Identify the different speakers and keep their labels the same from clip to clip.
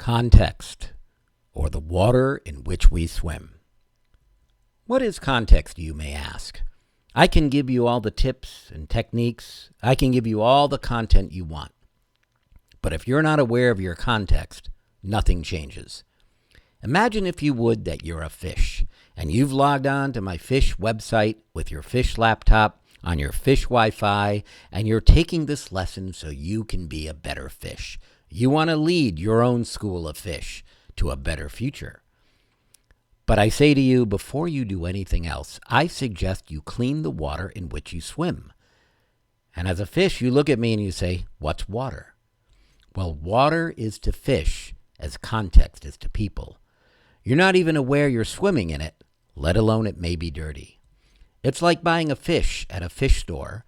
Speaker 1: Context, or the water in which we swim. What is context, you may ask? I can give you all the tips and techniques. I can give you all the content you want. But if you're not aware of your context, nothing changes. Imagine, if you would, that you're a fish, and you've logged on to my fish website with your fish laptop on your fish Wi-Fi, and you're taking this lesson so you can be a better fish. You want to lead your own school of fish to a better future. But I say to you, before you do anything else, I suggest you clean the water in which you swim. And as a fish, you look at me and you say, what's water? Well, water is to fish as context is to people. You're not even aware you're swimming in it, let alone it may be dirty. It's like buying a fish at a fish store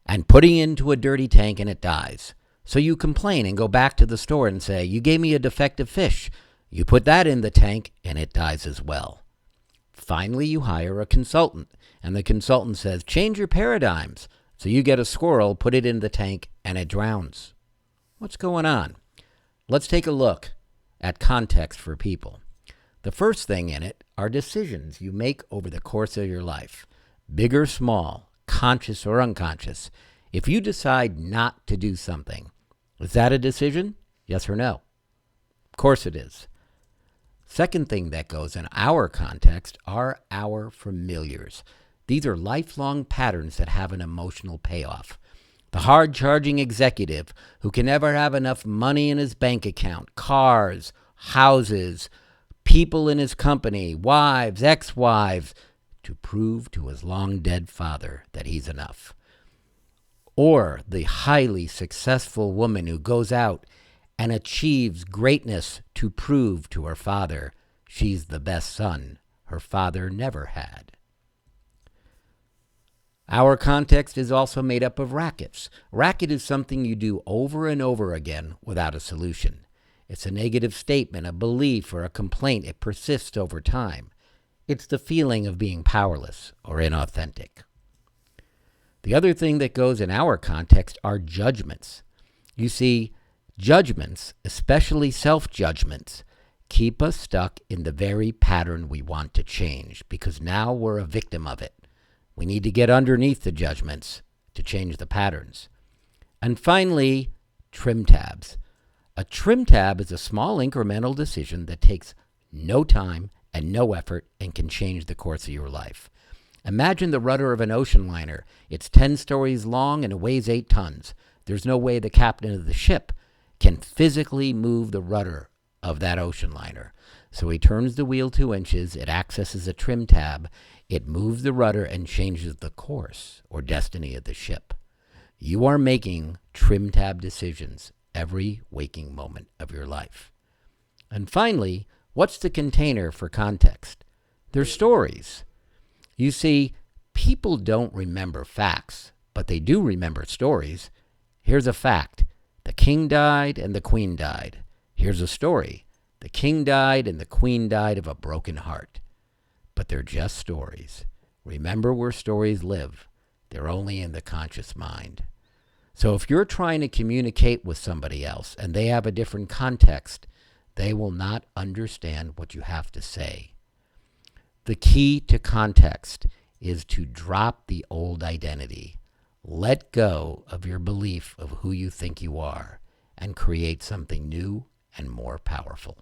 Speaker 1: and putting it into a dirty tank and it dies. So you complain and go back to the store and say, you gave me a defective fish. You put that in the tank and it dies as well. Finally, you hire a consultant, and the consultant says, change your paradigms. So you get a squirrel, put it in the tank, and it drowns. What's going on? Let's take a look at context for people. The first thing in it are decisions you make over the course of your life, big or small, conscious or unconscious. If you decide not to do something, is that a decision? Yes or no? Of course it is. Second thing that goes in our context are our familiars. These are lifelong patterns that have an emotional payoff. The hard-charging executive who can never have enough money in his bank account, cars, houses, people in his company, wives, ex-wives, to prove to his long-dead father that he's enough. Or the highly successful woman who goes out and achieves greatness to prove to her father she's the best son her father never had. Our context is also made up of rackets. Racket is something you do over and over again without a solution. It's a negative statement, a belief, or a complaint. It persists over time. It's the feeling of being powerless or inauthentic. The other thing that goes in our context are judgments. You see, judgments, especially self-judgments, keep us stuck in the very pattern we want to change because now we're a victim of it. We need to get underneath the judgments to change the patterns. And finally, trim tabs. A trim tab is a small incremental decision that takes no time and no effort and can change the course of your life. Imagine the rudder of an ocean liner. It's 10 stories long and it weighs 8 tons. There's no way the captain of the ship can physically move the rudder of that ocean liner. So he turns the wheel 2 inches, it accesses a trim tab, it moves the rudder and changes the course or destiny of the ship. You are making trim tab decisions every waking moment of your life. And finally, what's the container for context? They're stories. You see, people don't remember facts, but they do remember stories. Here's a fact. The king died and the queen died. Here's a story. The king died and the queen died of a broken heart. But they're just stories. Remember where stories live. They're only in the conscious mind. So if you're trying to communicate with somebody else and they have a different context, they will not understand what you have to say. The key to context is to drop the old identity. Let go of your belief of who you think you are and create something new and more powerful.